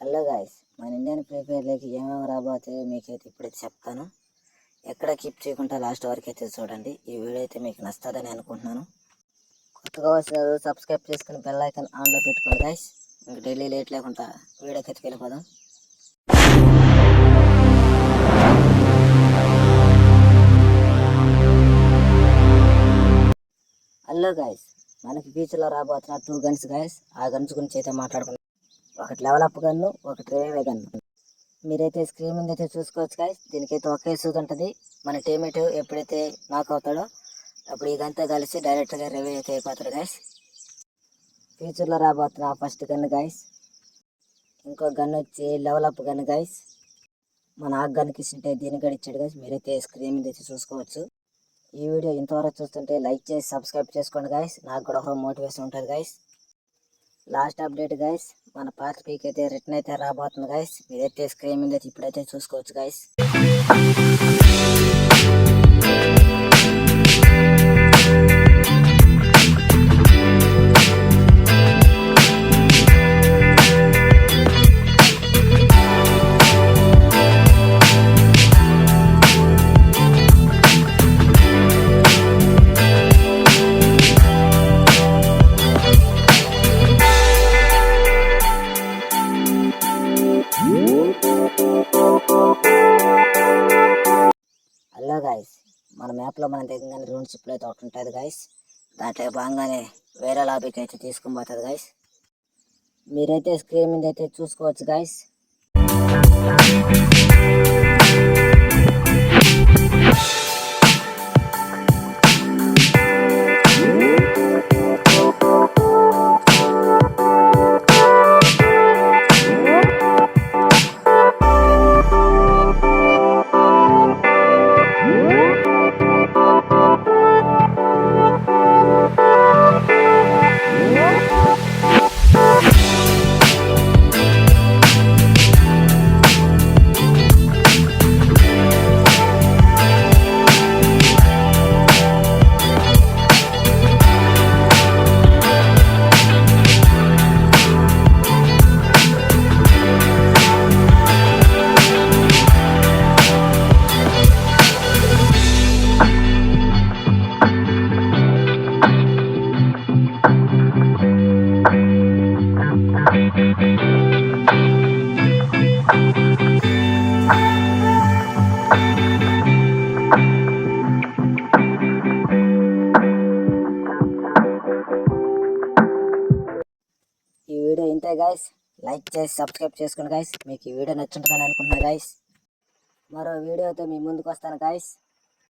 Hello guys, మన Indian free ఫైర్లోకి ఏమేమి రాబోతాయో మీకైతే ఇప్పుడైతే చెప్తాను. ఎక్కడ కీప్ చేయకుండా లాస్ట్ వరకు అయితే చూడండి. ఈ వీడియో అయితే మీకు నచ్చుతుందని అనుకుంటున్నాను. కొత్తగా వచ్చిన సబ్స్క్రైబ్ చేసుకుని బెల్ ఐకాన్ ఆన్లో పెట్టుకోండి గాయస్. ఇంకా డైలీ లేట్ లేకుండా వీడియోకి అయితే వెళ్ళిపోదాం. హలో గాయస్, మనకి ఫ్యూచర్లో రాబోతున్న 2 గన్స్ గాయస్. ఆ గన్స్ గురించి అయితే మాట్లాడుకుందాం. ఒకటి లెవెల్ అప్ గన్ను, ఒకటి రివైవ్ గన్ను. మీరైతే స్క్రీన్ మీద అయితే చూసుకోవచ్చు గాయస్. దీనికైతే ఒకే సూట్ ఉంటుంది. మన టీమేట్ ఎప్పుడైతే నాక్ అవుతాడో అప్పుడు ఇదంతా కలిసి డైరెక్ట్గా రివైవ్ అయితే అయిపోతాడు గాయస్. ఫ్యూచర్లో రాబోతున్న ఫస్ట్ గన్ గాయస్. ఇంకో గన్ వచ్చి లెవెల్ అప్ గన్ గాయస్. మన ఆ గన్కి ఇస్తుంటే దీని కూడా ఇచ్చాడు గాయస్. మీరైతే స్క్రీన్ మీద అయితే చూసుకోవచ్చు. ఈ వీడియో ఇంతవరకు చూస్తుంటే లైక్ చేసి సబ్స్క్రైబ్ చేసుకోండి గాయస్. నాకు కూడా ఒక మోటివేషన్ ఉంటుంది గాయస్. లాస్ట్ అప్డేట్ గైస్, మన పాత పీక్ అయితే రిటర్న్ అయితే రాబోతుంది గైస్. మీరైతే స్క్రీన్ మీద ఇప్పుడైతే చూసుకోవచ్చు గైస్. హలో గాయస్, మన మ్యాప్లో మన దగ్గర రూమ్ షిప్లో అయితే ఒకటి ఉంటుంది గాయస్. దాంట్లో బాగానే వేరే లాబీకి అయితే తీసుకుని పోతుంది గాయస్. మీరైతే స్క్రీన్ మీద అయితే చూసుకోవచ్చు గాయస్. ఈ వీడియో ఇంతే గాయస్. లైక్ చేసి సబ్స్క్రైబ్ చేసుకోండి గాయస్. మీకు ఈ వీడియో నచ్చుంటుందని అనుకుంటున్నా గాయస్. మరో వీడియోతో మీ ముందుకు వస్తాను గాయస్.